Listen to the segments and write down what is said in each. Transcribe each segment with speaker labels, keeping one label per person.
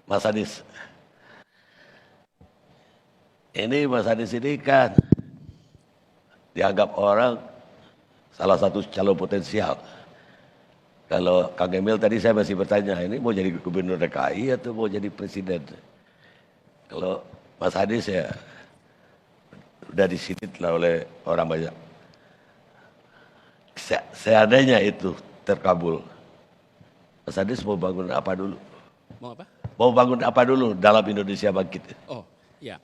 Speaker 1: Mas Anies. Ini Mas Anies ini kan dianggap orang salah satu calon potensial. Kalau Kang Emil tadi saya masih bertanya, ini mau jadi gubernur DKI atau mau jadi presiden? Kalau Mas Anies ya udah disidit lah oleh orang banyak. Seandainya itu terkabul, Mas Anies mau bangun apa dulu?
Speaker 2: Mau apa?
Speaker 1: Mau bangun apa dulu dalam Indonesia Bangkit?
Speaker 2: Oh, iya.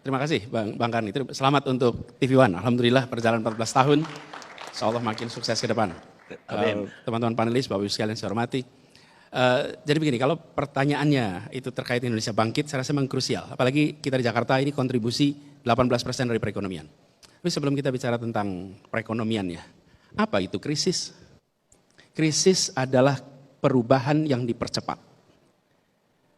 Speaker 2: Terima kasih Bang Karni. Selamat untuk TV One. Alhamdulillah perjalanan 14 tahun. Insya Allah makin sukses ke depan.
Speaker 1: Amin.
Speaker 2: Teman-teman panelis, Bapak Ibu sekalian saya hormati. Jadi begini, kalau pertanyaannya itu terkait Indonesia Bangkit, saya rasa memang krusial. Apalagi kita di Jakarta ini kontribusi 18% dari perekonomian. Tapi sebelum kita bicara tentang perekonomian ya, apa itu krisis? Krisis adalah perubahan yang dipercepat.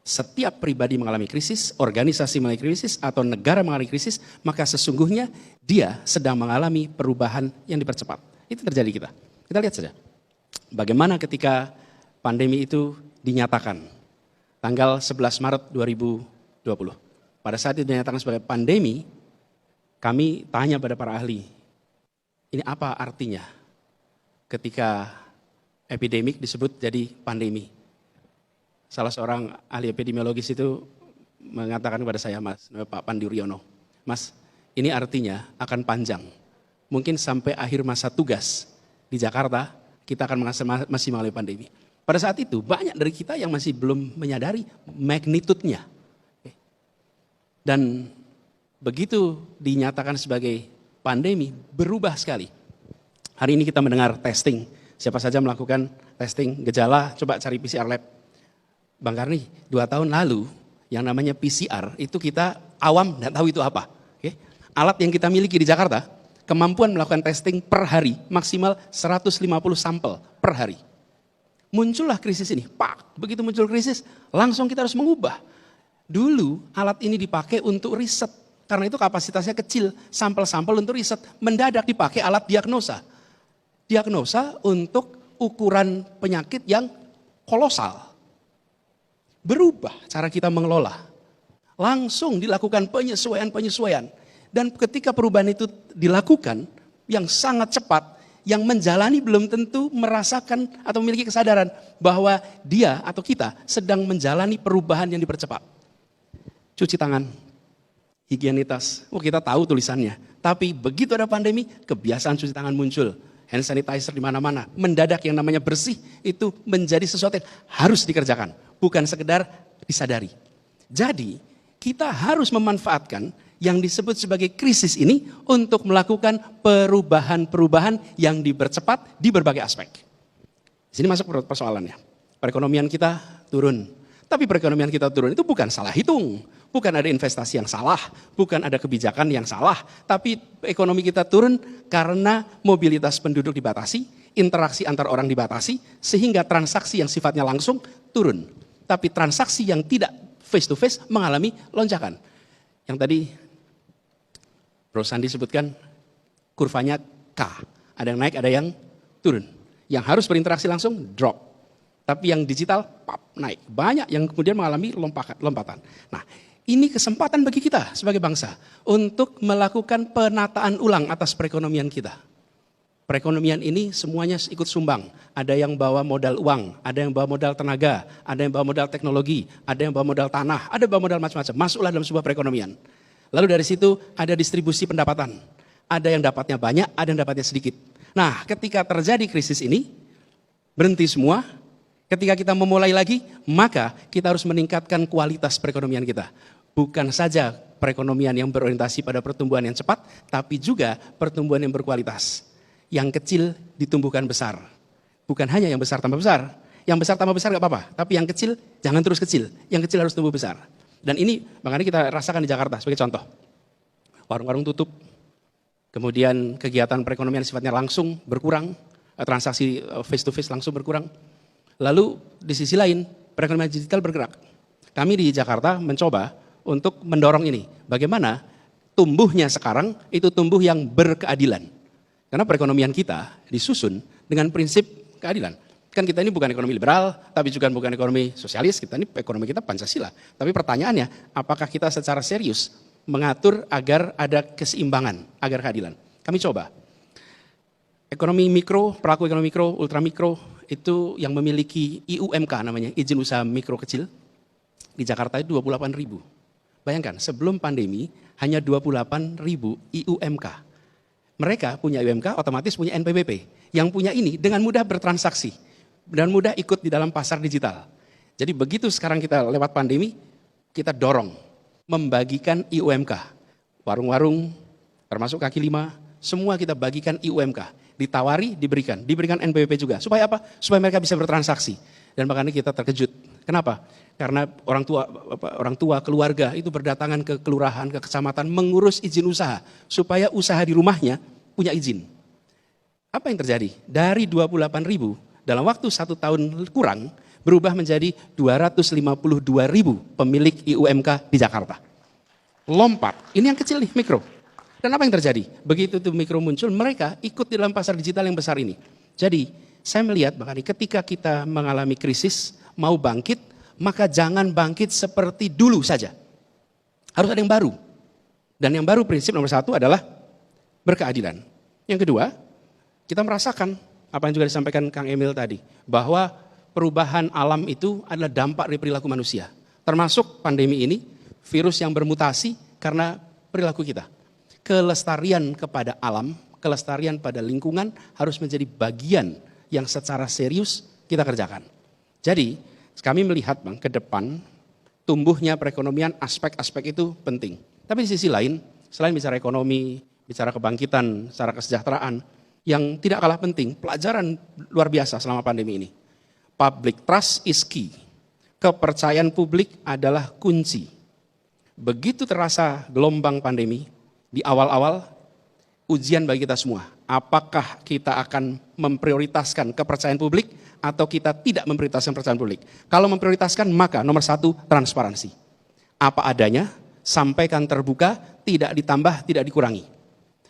Speaker 2: Setiap pribadi mengalami krisis, organisasi mengalami krisis, atau negara mengalami krisis, maka sesungguhnya dia sedang mengalami perubahan yang dipercepat. Itu terjadi kita. Kita lihat saja. Bagaimana ketika pandemi itu dinyatakan, tanggal 11 Maret 2020. Pada saat itu dinyatakan sebagai pandemi, kami tanya pada para ahli, ini apa artinya ketika epidemik disebut jadi pandemi? Salah seorang ahli epidemiologis itu mengatakan kepada saya, Mas, Pak Pandu Riono, Mas, ini artinya akan panjang. Mungkin sampai akhir masa tugas di Jakarta, kita akan masih mengalami pandemi. Pada saat itu, banyak dari kita yang masih belum menyadari magnitudenya. Dan begitu dinyatakan sebagai pandemi, berubah sekali. Hari ini kita mendengar testing, siapa saja melakukan testing gejala, coba cari PCR lab. Bang Karni, 2 tahun lalu yang namanya PCR itu kita awam nggak tahu itu apa. Oke? Alat yang kita miliki di Jakarta, kemampuan melakukan testing per hari maksimal 150 sampel per hari. Muncullah krisis ini, Pak, begitu muncul krisis langsung kita harus mengubah. Dulu alat ini dipakai untuk riset, karena itu kapasitasnya kecil, sampel-sampel untuk riset, mendadak dipakai alat diagnosa. Diagnosa untuk ukuran penyakit yang kolosal. Berubah cara kita mengelola. Langsung dilakukan penyesuaian. Dan ketika perubahan itu dilakukan yang sangat cepat, yang menjalani belum tentu merasakan atau memiliki kesadaran bahwa dia atau kita sedang menjalani perubahan yang dipercepat. Cuci tangan, higienitas, kita tahu tulisannya. Tapi begitu ada pandemi, kebiasaan cuci tangan muncul. Hand sanitizer di mana-mana, mendadak yang namanya bersih itu menjadi sesuatu yang harus dikerjakan. Bukan sekedar disadari. Jadi kita harus memanfaatkan yang disebut sebagai krisis ini untuk melakukan perubahan-perubahan yang dipercepat di berbagai aspek. Di sini masuk persoalannya. Perekonomian kita turun. Tapi perekonomian kita turun itu bukan salah hitung. Bukan ada investasi yang salah, bukan ada kebijakan yang salah. Tapi ekonomi kita turun karena mobilitas penduduk dibatasi, interaksi antar orang dibatasi, sehingga transaksi yang sifatnya langsung turun. Tapi transaksi yang tidak face to face mengalami lonjakan. Yang tadi Bro Sandi sebutkan kurvanya K. Ada yang naik, ada yang turun. Yang harus berinteraksi langsung drop. Tapi yang digital pop, naik. Banyak yang kemudian mengalami lompatan. Nah, ini kesempatan bagi kita sebagai bangsa untuk melakukan penataan ulang atas perekonomian kita. Perekonomian ini semuanya ikut sumbang. Ada yang bawa modal uang, ada yang bawa modal tenaga, ada yang bawa modal teknologi, ada yang bawa modal tanah, ada yang bawa modal macam-macam. Masuklah dalam sebuah perekonomian. Lalu dari situ ada distribusi pendapatan. Ada yang dapatnya banyak, ada yang dapatnya sedikit. Nah, ketika terjadi krisis ini, berhenti semua. Ketika kita memulai lagi, maka kita harus meningkatkan kualitas perekonomian kita. Bukan saja perekonomian yang berorientasi pada pertumbuhan yang cepat, tapi juga pertumbuhan yang berkualitas. Yang kecil ditumbuhkan besar. Bukan hanya yang besar tambah besar. Yang besar tambah besar gak apa-apa. Tapi yang kecil jangan terus kecil. Yang kecil harus tumbuh besar. Dan ini makanya kita rasakan di Jakarta sebagai contoh. Warung-warung tutup. Kemudian kegiatan perekonomian sifatnya langsung berkurang. Transaksi face to face langsung berkurang. Lalu di sisi lain perekonomian digital bergerak. Kami di Jakarta mencoba untuk mendorong ini. Bagaimana tumbuhnya sekarang itu tumbuh yang berkeadilan. Karena perekonomian kita disusun dengan prinsip keadilan. Kan kita ini bukan ekonomi liberal, tapi juga bukan ekonomi sosialis, kita ini ekonomi kita Pancasila. Tapi pertanyaannya, apakah kita secara serius mengatur agar ada keseimbangan, agar keadilan? Kami coba. Ekonomi mikro, pelaku ekonomi mikro, ultramikro, itu yang memiliki IUMK namanya, izin usaha mikro kecil, di Jakarta itu 28.000. Bayangkan, sebelum pandemi hanya 28.000 IUMK. Mereka punya IUMK, otomatis punya NPWP. Yang punya ini dengan mudah bertransaksi, dan mudah ikut di dalam pasar digital. Jadi begitu sekarang kita lewat pandemi, kita dorong membagikan IUMK. Warung-warung, termasuk kaki lima, semua kita bagikan IUMK. Ditawari, diberikan NPWP juga. Supaya apa? Supaya mereka bisa bertransaksi. Dan makanya kita terkejut. Kenapa? Karena orang tua, keluarga itu berdatangan ke kelurahan, ke kecamatan mengurus izin usaha. Supaya usaha di rumahnya punya izin. Apa yang terjadi? Dari 28.000 dalam waktu 1 tahun kurang berubah menjadi 252.000 pemilik IUMK di Jakarta. Lompat, ini yang kecil nih, mikro. Dan apa yang terjadi? Begitu itu mikro muncul, mereka ikut di dalam pasar digital yang besar ini. Jadi, saya melihat bahkan ketika kita mengalami krisis, mau bangkit, maka jangan bangkit seperti dulu saja. Harus ada yang baru. Dan yang baru prinsip nomor 1 adalah berkeadilan. Yang kedua, kita merasakan apa yang juga disampaikan Kang Emil tadi, bahwa perubahan alam itu adalah dampak dari perilaku manusia. Termasuk pandemi ini, virus yang bermutasi karena perilaku kita. Kelestarian kepada alam, kelestarian pada lingkungan harus menjadi bagian yang secara serius kita kerjakan. Jadi kami melihat Bang, ke depan tumbuhnya perekonomian, aspek-aspek itu penting. Tapi di sisi lain, selain bicara ekonomi, bicara kebangkitan secara kesejahteraan, yang tidak kalah penting, pelajaran luar biasa selama pandemi ini. Public trust is key. Kepercayaan publik adalah kunci. Begitu terasa gelombang pandemi, di awal-awal ujian bagi kita semua. Apakah kita akan memprioritaskan kepercayaan publik atau kita tidak memprioritaskan kepercayaan publik? Kalau memprioritaskan maka nomor 1 transparansi. Apa adanya, sampaikan terbuka, tidak ditambah, tidak dikurangi.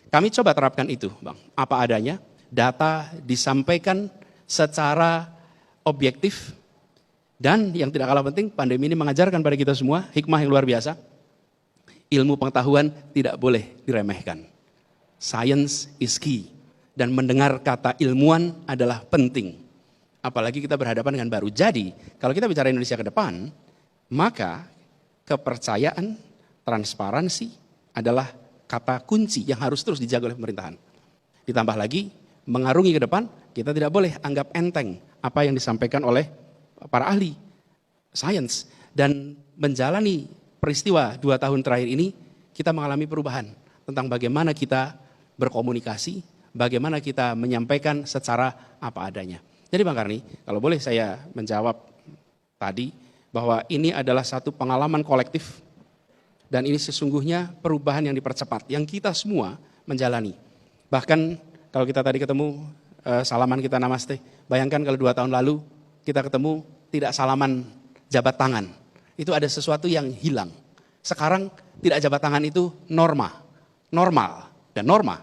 Speaker 2: Kami coba terapkan itu Bang. Apa adanya, data disampaikan secara objektif. Dan yang tidak kalah penting, pandemi ini mengajarkan pada kita semua hikmah yang luar biasa. Ilmu pengetahuan tidak boleh diremehkan. Science is key. Dan mendengar kata ilmuwan adalah penting. Apalagi kita berhadapan dengan baru. Jadi, kalau kita bicara Indonesia ke depan, maka kepercayaan, transparansi adalah kata kunci yang harus terus dijaga oleh pemerintahan. Ditambah lagi, mengarungi ke depan, kita tidak boleh anggap enteng apa yang disampaikan oleh para ahli sains. Dan menjalani peristiwa 2 tahun terakhir ini, kita mengalami perubahan tentang bagaimana kita berkomunikasi, bagaimana kita menyampaikan secara apa adanya. Jadi Bang Karni, kalau boleh saya menjawab tadi, bahwa ini adalah satu pengalaman kolektif, dan ini sesungguhnya perubahan yang dipercepat, yang kita semua menjalani. Bahkan kalau kita tadi ketemu, salaman kita namaste, bayangkan kalau 2 tahun lalu kita ketemu tidak salaman jabat tangan. Itu ada sesuatu yang hilang. Sekarang tidak jabat tangan itu normal dan norma.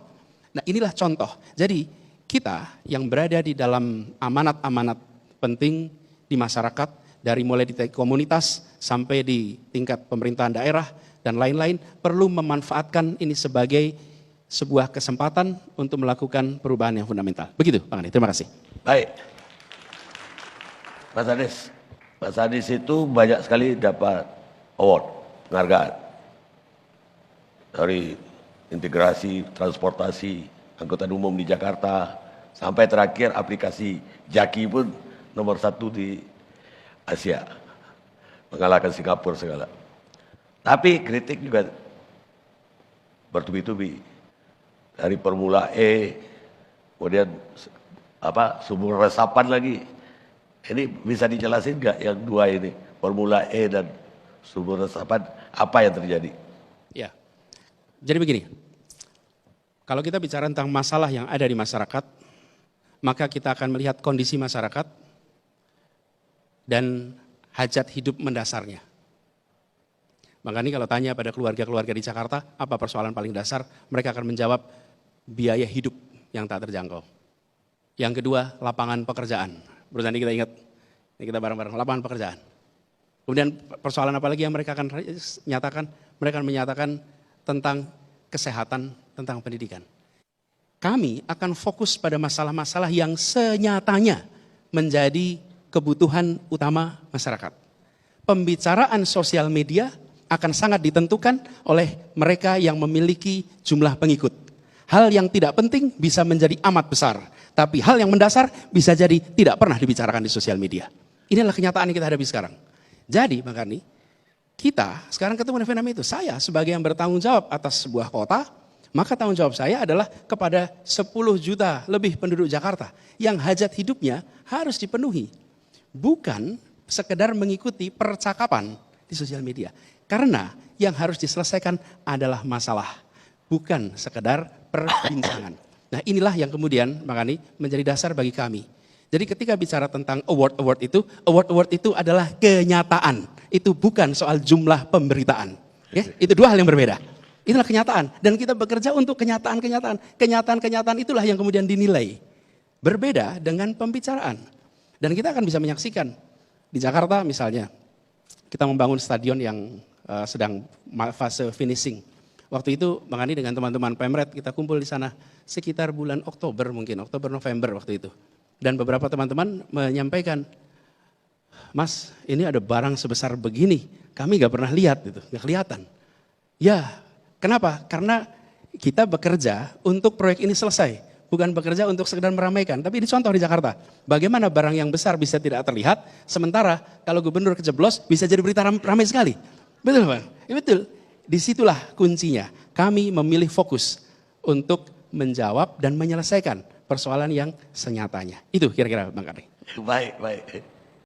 Speaker 2: Nah inilah contoh. Jadi kita yang berada di dalam amanat-amanat penting di masyarakat, dari mulai di komunitas sampai di tingkat pemerintahan daerah dan lain-lain, perlu memanfaatkan ini sebagai sebuah kesempatan untuk melakukan perubahan yang fundamental. Begitu Bang Andi, terima kasih.
Speaker 1: Baik. Mas Anies itu banyak sekali dapat award, penghargaan. Dari integrasi, transportasi, angkutan umum di Jakarta, sampai terakhir aplikasi Jaki pun nomor 1 di Asia. Mengalahkan Singapura segala. Tapi kritik juga bertubi-tubi. Dari Formula E, kemudian sumber resapan lagi. Ini bisa dijelasin nggak yang 2 ini, Formula E dan sumber resapan, apa yang terjadi?
Speaker 2: Ya, jadi begini, kalau kita bicara tentang masalah yang ada di masyarakat, maka kita akan melihat kondisi masyarakat dan hajat hidup mendasarnya. Makanya kalau tanya pada keluarga-keluarga di Jakarta, apa persoalan paling dasar, mereka akan menjawab biaya hidup yang tak terjangkau. Yang kedua, lapangan pekerjaan. Barusan ini kita ingat, ini kita bareng-bareng, lapangan pekerjaan. Kemudian persoalan apa lagi yang mereka akan nyatakan? Mereka akan menyatakan tentang kesehatan, tentang pendidikan. Kami akan fokus pada masalah-masalah yang senyatanya menjadi kebutuhan utama masyarakat. Pembicaraan sosial media akan sangat ditentukan oleh mereka yang memiliki jumlah pengikut. Hal yang tidak penting bisa menjadi amat besar, tapi hal yang mendasar bisa jadi tidak pernah dibicarakan di sosial media. Inilah kenyataan yang kita hadapi sekarang. Jadi, Bang Karni, kita sekarang ketemu dengan fenomena itu. Saya sebagai yang bertanggung jawab atas sebuah kota, maka tanggung jawab saya adalah kepada 10 juta lebih penduduk Jakarta yang hajat hidupnya harus dipenuhi. Bukan sekedar mengikuti percakapan di sosial media. Karena yang harus diselesaikan adalah masalah, bukan sekedar perbincangan. Nah inilah yang kemudian makanya menjadi dasar bagi kami. Jadi ketika bicara tentang award itu adalah kenyataan. Itu bukan soal jumlah pemberitaan. Ya, itu dua hal yang berbeda. Itulah kenyataan. Dan kita bekerja untuk kenyataan-kenyataan. Kenyataan-kenyataan itulah yang kemudian dinilai. Berbeda dengan pembicaraan. Dan kita akan bisa menyaksikan. Di Jakarta misalnya, kita membangun stadion yang sedang fase finishing. Waktu itu Bang Andi dengan teman-teman Pemret kita kumpul di sana sekitar bulan Oktober mungkin, Oktober-November waktu itu. Dan beberapa teman-teman menyampaikan, Mas ini ada barang sebesar begini, kami gak pernah lihat itu, gak kelihatan. Ya, kenapa? Karena kita bekerja untuk proyek ini selesai, bukan bekerja untuk sekedar meramaikan. Tapi ini contoh di Jakarta, bagaimana barang yang besar bisa tidak terlihat, sementara kalau gubernur kejeblos bisa jadi berita ramai sekali. Betul Bang? Ya, betul. Disitulah kuncinya, kami memilih fokus untuk menjawab dan menyelesaikan persoalan yang senyatanya. Itu kira-kira Bang Karni.
Speaker 1: Baik, baik.